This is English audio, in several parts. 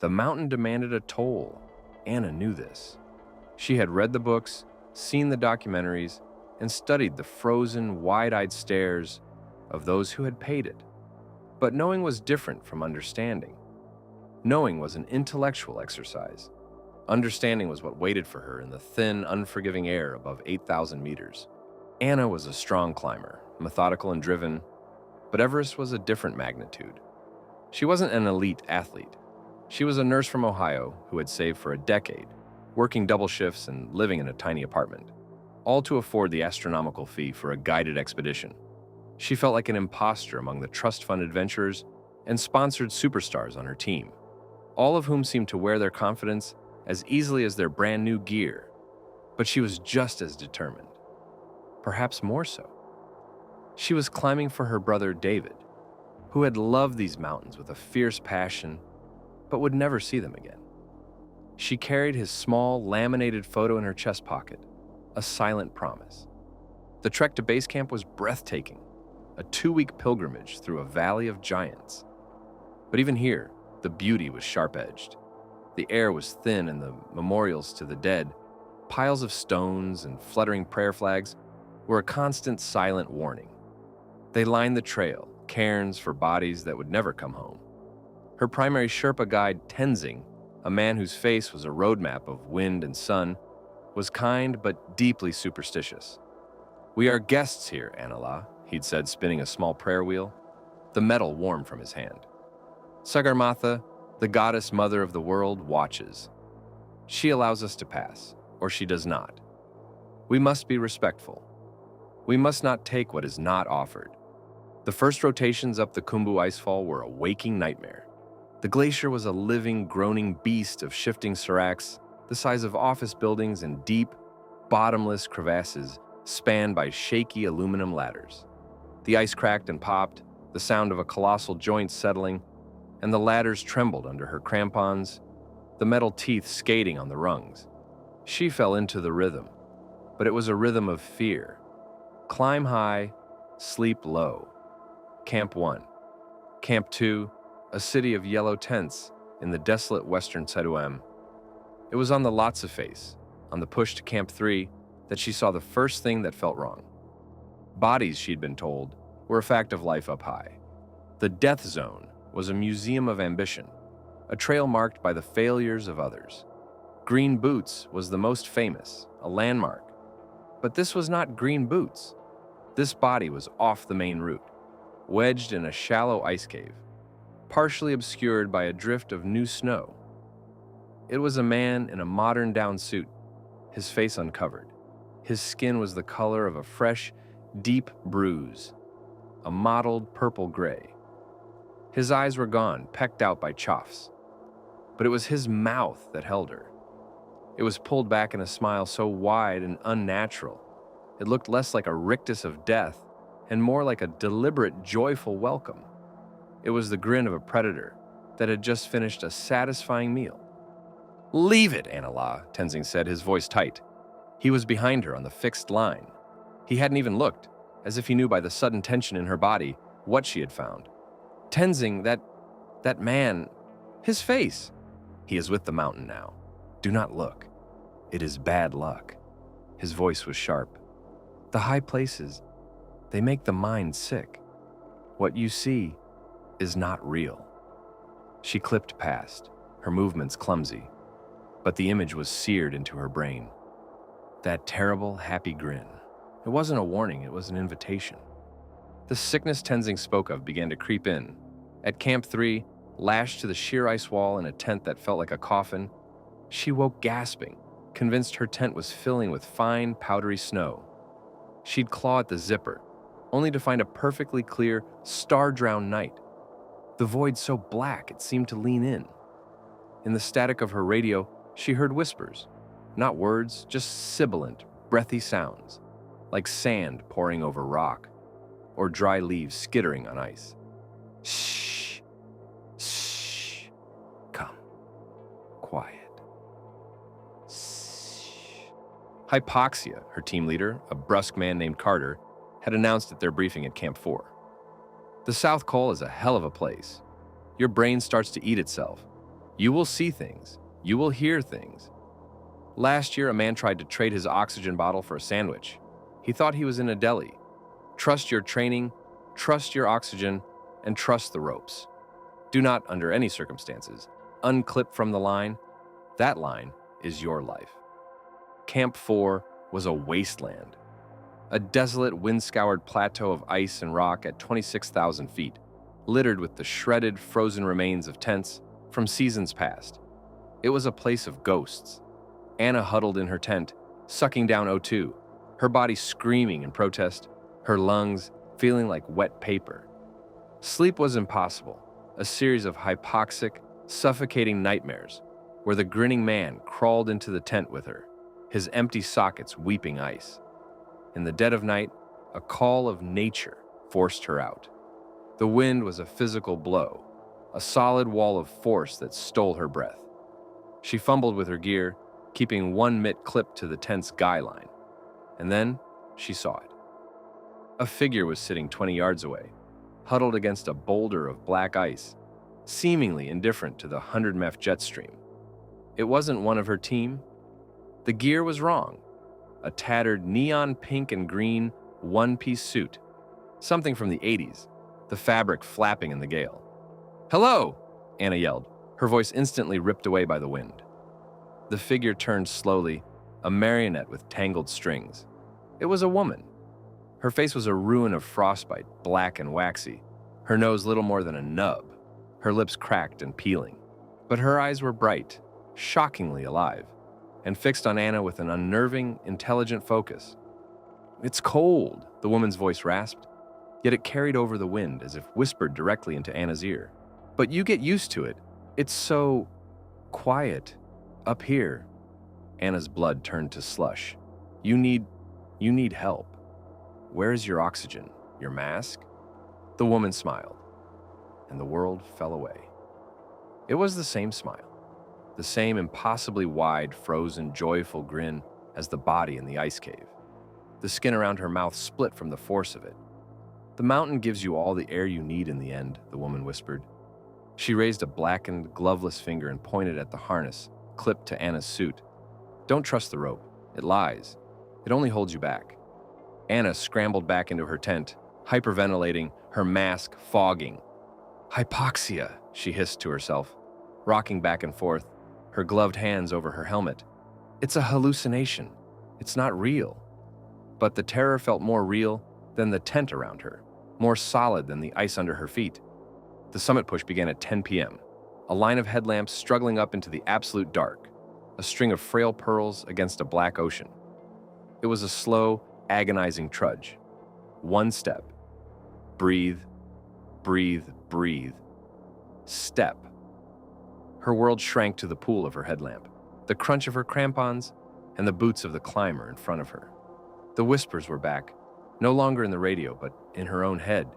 The mountain demanded a toll. Anna knew this. She had read the books, seen the documentaries, and studied the frozen, wide-eyed stares of those who had paid it. But knowing was different from understanding. Knowing was an intellectual exercise. Understanding was what waited for her in the thin, unforgiving air above 8,000 meters. Anna was a strong climber, methodical and driven, but Everest was a different magnitude. She wasn't an elite athlete. She was a nurse from Ohio who had saved for a decade, working double shifts and living in a tiny apartment, all to afford the astronomical fee for a guided expedition. She felt like an imposter among the trust fund adventurers and sponsored superstars on her team, all of whom seemed to wear their confidence as easily as their brand new gear. But she was just as determined, perhaps more so. She was climbing for her brother David, who had loved these mountains with a fierce passion, but would never see them again. She carried his small, laminated photo in her chest pocket, a silent promise. The trek to base camp was breathtaking, a 2-week pilgrimage through a valley of giants. But even here, the beauty was sharp-edged. The air was thin and the memorials to the dead, piles of stones and fluttering prayer flags, were a constant silent warning. They lined the trail, cairns for bodies that would never come home. Her primary Sherpa guide, Tenzing, a man whose face was a roadmap of wind and sun, was kind but deeply superstitious. "We are guests here, Anala," he'd said, spinning a small prayer wheel. The metal warmed from his hand. "Sagarmatha, the goddess mother of the world, watches. She allows us to pass, or she does not. We must be respectful. We must not take what is not offered." The first rotations up the Khumbu icefall were a waking nightmare. The glacier was a living, groaning beast of shifting seracs, the size of office buildings and deep, bottomless crevasses spanned by shaky aluminum ladders. The ice cracked and popped, the sound of a colossal joint settling, and the ladders trembled under her crampons, the metal teeth skating on the rungs. She fell into the rhythm, but it was a rhythm of fear. Climb high, sleep low. Camp 1. Camp 2, a city of yellow tents in the desolate western Seduem. It was on the Lhotse face, on the push to Camp 3, that she saw the first thing that felt wrong. Bodies, she'd been told, were a fact of life up high. The death zone was a museum of ambition, a trail marked by the failures of others. Green Boots was the most famous, a landmark. But this was not Green Boots. This body was off the main route, wedged in a shallow ice cave, partially obscured by a drift of new snow. It was a man in a modern down suit, his face uncovered. His skin was the color of a fresh, deep bruise, a mottled purple-gray. His eyes were gone, pecked out by choughs. But it was his mouth that held her. It was pulled back in a smile so wide and unnatural, it looked less like a rictus of death and more like a deliberate, joyful welcome. It was the grin of a predator that had just finished a satisfying meal. "Leave it, Anala," Tenzing said, his voice tight. He was behind her on the fixed line. He hadn't even looked, as if he knew by the sudden tension in her body what she had found. "Tenzing, that man, his face. He is with the mountain now. Do not look. It is bad luck." His voice was sharp. "The high places, they make the mind sick. What you see is not real." She clipped past, her movements clumsy, but the image was seared into her brain. That terrible, happy grin. It wasn't a warning, it was an invitation. The sickness Tenzing spoke of began to creep in. At Camp 3, lashed to the sheer ice wall in a tent that felt like a coffin, she woke gasping, convinced her tent was filling with fine, powdery snow. She'd claw at the zipper, only to find a perfectly clear, star-drowned night. The void so black it seemed to lean in. In the static of her radio, she heard whispers. Not words, just sibilant, breathy sounds, like sand pouring over rock, or dry leaves skittering on ice. "Shh, shh, come, quiet. Shh." Hypoxia, her team leader, a brusque man named Carter, had announced at their briefing at Camp 4. "The South Col is a hell of a place. Your brain starts to eat itself. You will see things. You will hear things. Last year, a man tried to trade his oxygen bottle for a sandwich. He thought he was in a deli. Trust your training, trust your oxygen, and trust the ropes. Do not, under any circumstances, unclip from the line. That line is your life. Camp 4 was a wasteland. A desolate, wind-scoured plateau of ice and rock at 26,000 feet, littered with the shredded, frozen remains of tents from seasons past. It was a place of ghosts. Anna huddled in her tent, sucking down O2, her body screaming in protest, her lungs feeling like wet paper. Sleep was impossible, a series of hypoxic, suffocating nightmares where the grinning man crawled into the tent with her, his empty sockets weeping ice. In the dead of night, a call of nature forced her out. The wind was a physical blow, a solid wall of force that stole her breath. She fumbled with her gear, keeping one mitt clipped to the tent's guy line. And then she saw it. A figure was sitting 20 yards away, huddled against a boulder of black ice, seemingly indifferent to the 100 meph jet stream. It wasn't one of her team. The gear was wrong. A tattered neon pink and green one-piece suit, something from the 80s, the fabric flapping in the gale. "Hello!" Anna yelled, her voice instantly ripped away by the wind. The figure turned slowly, a marionette with tangled strings. It was a woman. Her face was a ruin of frostbite, black and waxy, her nose little more than a nub, her lips cracked and peeling. But her eyes were bright, shockingly alive, and fixed on Anna with an unnerving, intelligent focus. "It's cold," the woman's voice rasped, yet it carried over the wind as if whispered directly into Anna's ear. "But you get used to it. It's so quiet up here." Anna's blood turned to slush. You need help. Where is your oxygen? Your mask?" The woman smiled, and the world fell away. It was the same smile, the same impossibly wide, frozen, joyful grin as the body in the ice cave. The skin around her mouth split from the force of it. "The mountain gives you all the air you need in the end," the woman whispered. She raised a blackened, gloveless finger and pointed at the harness clipped to Anna's suit. "Don't trust the rope. It lies. It only holds you back." Anna scrambled back into her tent, hyperventilating, her mask fogging. "Hypoxia," she hissed to herself, rocking back and forth, her gloved hands over her helmet. "It's a hallucination. It's not real." But the terror felt more real than the tent around her, more solid than the ice under her feet. The summit push began at 10 p.m., a line of headlamps struggling up into the absolute dark, a string of frail pearls against a black ocean. It was a slow, agonizing trudge. One step. Breathe, breathe, breathe. Step. Her world shrank to the pool of her headlamp, the crunch of her crampons, and the boots of the climber in front of her. The whispers were back, no longer in the radio, but in her own head,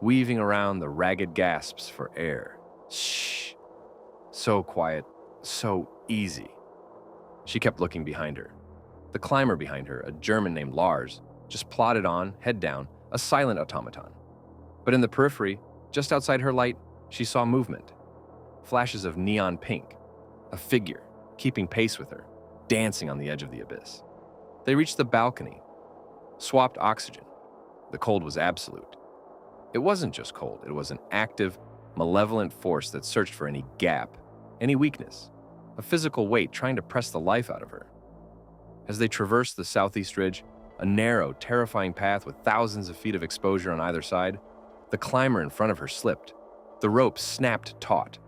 weaving around the ragged gasps for air. Shh. So quiet, so easy. She kept looking behind her. The climber behind her, a German named Lars, just plodded on, head down, a silent automaton. But in the periphery, just outside her light, she saw movement. Flashes of neon pink, a figure, keeping pace with her, dancing on the edge of the abyss. They reached the balcony, swapped oxygen. The cold was absolute. It wasn't just cold, it was an active, malevolent force that searched for any gap, any weakness, a physical weight trying to press the life out of her. As they traversed the southeast ridge, a narrow, terrifying path with thousands of feet of exposure on either side, the climber in front of her slipped. The rope snapped taut.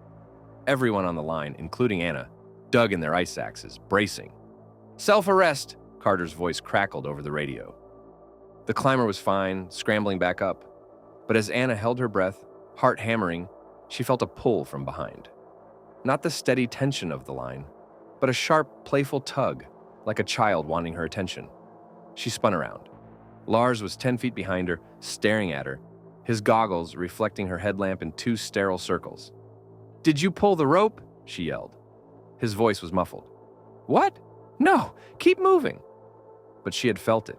Everyone on the line, including Anna, dug in their ice axes, bracing. "Self-arrest!" Carter's voice crackled over the radio. The climber was fine, scrambling back up. But as Anna held her breath, heart hammering, she felt a pull from behind. Not the steady tension of the line, but a sharp, playful tug, like a child wanting her attention. She spun around. Lars was 10 feet behind her, staring at her, his goggles reflecting her headlamp in 2 sterile circles. "Did you pull the rope?" she yelled. His voice was muffled. "What? No, keep moving." But she had felt it,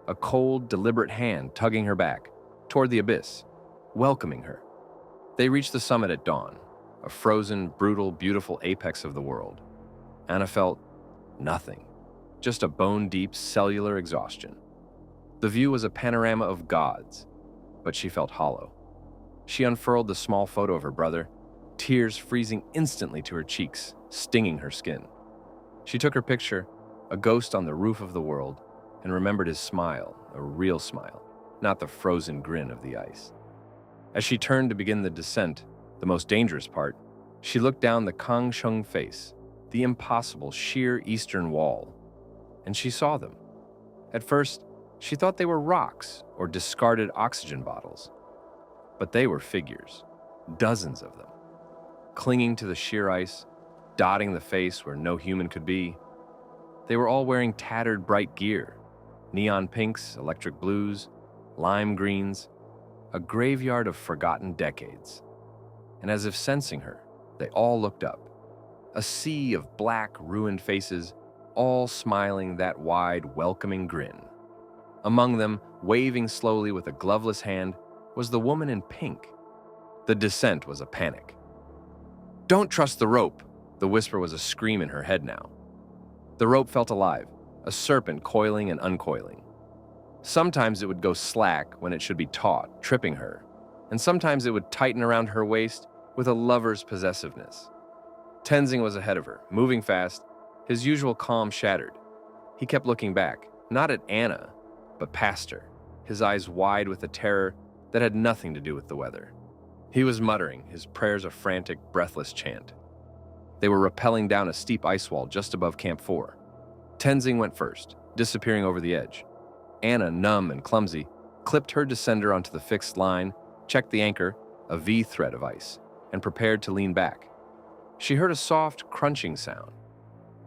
a cold, deliberate hand tugging her back, toward the abyss, welcoming her. They reached the summit at dawn, a frozen, brutal, beautiful apex of the world. Anna felt nothing, just a bone-deep cellular exhaustion. The view was a panorama of gods, but she felt hollow. She unfurled the small photo of her brother, tears freezing instantly to her cheeks, stinging her skin. She took her picture, a ghost on the roof of the world, and remembered his smile, a real smile, not the frozen grin of the ice. As she turned to begin the descent, the most dangerous part, she looked down the Kangshung face, the impossible sheer eastern wall, and she saw them. At first, she thought they were rocks or discarded oxygen bottles, but they were figures, dozens of them, clinging to the sheer ice, dotting the face where no human could be. They were all wearing tattered bright gear, neon pinks, electric blues, lime greens, a graveyard of forgotten decades. And as if sensing her, they all looked up. A sea of black, ruined faces, all smiling that wide, welcoming grin. Among them, waving slowly with a gloveless hand, was the woman in pink. The descent was a panic. "Don't trust the rope," the whisper was a scream in her head now. The rope felt alive, a serpent coiling and uncoiling. Sometimes it would go slack when it should be taut, tripping her, and sometimes it would tighten around her waist with a lover's possessiveness. Tenzing was ahead of her, moving fast, his usual calm shattered. He kept looking back, not at Anna, but past her, his eyes wide with a terror that had nothing to do with the weather. He was muttering, his prayers a frantic, breathless chant. They were rappelling down a steep ice wall just above Camp 4. Tenzing went first, disappearing over the edge. Anna, numb and clumsy, clipped her descender onto the fixed line, checked the anchor, a V thread of ice, and prepared to lean back. She heard a soft, crunching sound.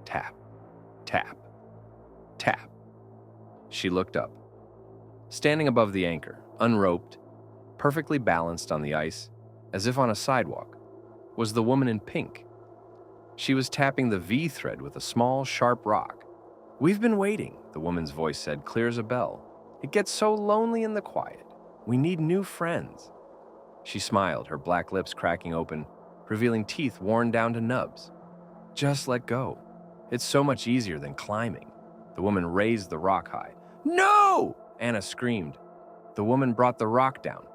Tap, tap, tap. She looked up. Standing above the anchor, unroped, perfectly balanced on the ice, as if on a sidewalk, was the woman in pink. She was tapping the V thread with a small, sharp rock. "We've been waiting," the woman's voice said, clear as a bell. "It gets so lonely in the quiet. We need new friends." She smiled, her black lips cracking open, revealing teeth worn down to nubs. "Just let go. It's so much easier than climbing." The woman raised the rock high. "No!" Anna screamed. The woman brought the rock down.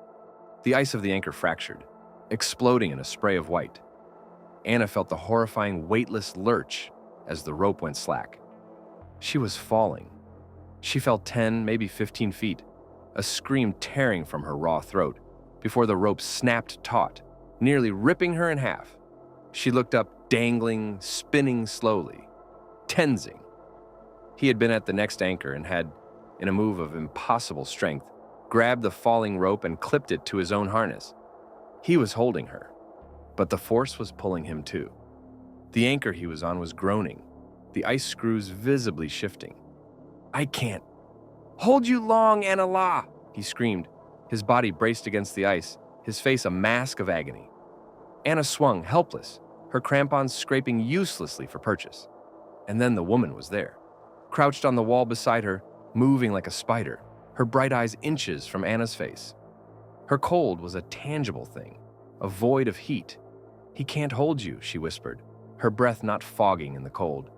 The ice of the anchor fractured, exploding in a spray of white. Anna felt the horrifying, weightless lurch as the rope went slack. She was falling. She fell 10, maybe 15 feet, a scream tearing from her raw throat, before the rope snapped taut, nearly ripping her in half. She looked up, dangling, spinning slowly. Tenzing. He had been at the next anchor and had, in a move of impossible strength, grabbed the falling rope and clipped it to his own harness. He was holding her, but the force was pulling him too. The anchor he was on was groaning, the ice screws visibly shifting. "I can't hold you long, Anna-la," he screamed, his body braced against the ice, his face a mask of agony. Anna swung, helpless, her crampons scraping uselessly for purchase. And then the woman was there, crouched on the wall beside her, moving like a spider, her bright eyes inches from Anna's face. Her cold was a tangible thing, a void of heat. "He can't hold you," she whispered, her breath not fogging in the cold.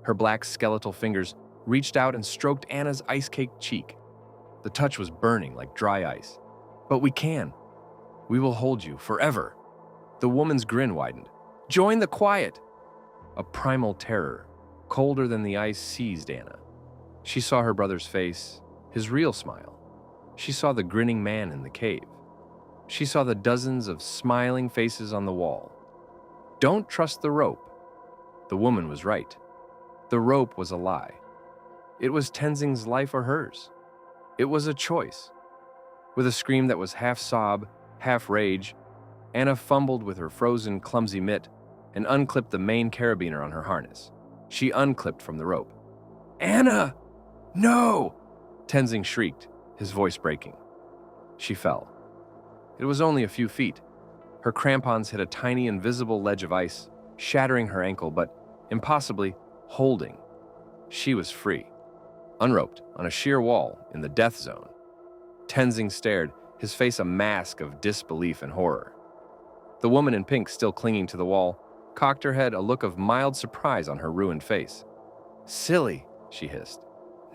Her black skeletal fingers reached out and stroked Anna's ice-caked cheek. The touch was burning like dry ice. "But we can. We will hold you forever." The woman's grin widened. "Join the quiet." A primal terror, colder than the ice, seized Anna. She saw her brother's face, his real smile. She saw the grinning man in the cave. She saw the dozens of smiling faces on the wall. Don't trust the rope. The woman was right. The rope was a lie. It was Tenzing's life or hers. It was a choice. With a scream that was half sob, half rage, Anna fumbled with her frozen, clumsy mitt and unclipped the main carabiner on her harness. She unclipped from the rope. "Anna! No!" Tenzing shrieked, his voice breaking. She fell. It was only a few feet. Her crampons hit a tiny invisible ledge of ice, shattering her ankle, but impossibly holding. She was free, unroped on a sheer wall in the death zone. Tenzing stared, his face a mask of disbelief and horror. The woman in pink, still clinging to the wall, cocked her head, a look of mild surprise on her ruined face. "Silly," she hissed.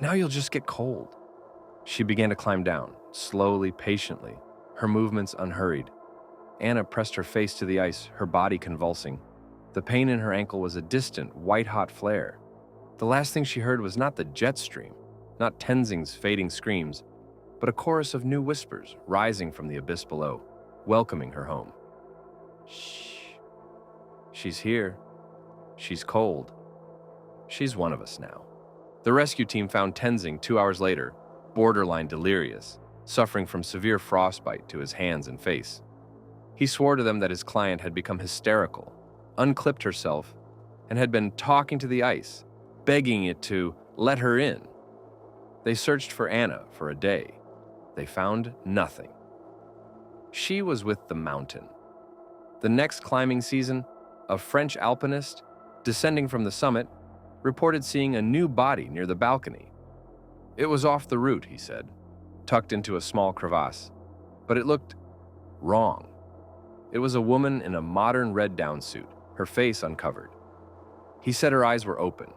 "Now you'll just get cold." She began to climb down, slowly, patiently, her movements unhurried. Anna pressed her face to the ice, her body convulsing. The pain in her ankle was a distant, white-hot flare. The last thing she heard was not the jet stream, not Tenzing's fading screams, but a chorus of new whispers rising from the abyss below, welcoming her home. "Shh. She's here. She's cold. She's one of us now." The rescue team found Tenzing 2 hours later, borderline delirious, suffering from severe frostbite to his hands and face. He swore to them that his client had become hysterical, unclipped herself, and had been talking to the ice, begging it to let her in. They searched for Anna for a day. They found nothing. She was with the mountain. The next climbing season, a French alpinist, descending from the summit, reported seeing a new body near the balcony. It was off the route, he said, tucked into a small crevasse, but it looked wrong. It was a woman in a modern red down suit, her face uncovered. He said her eyes were open,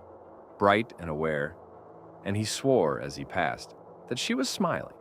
bright and aware, and he swore as he passed that she was smiling.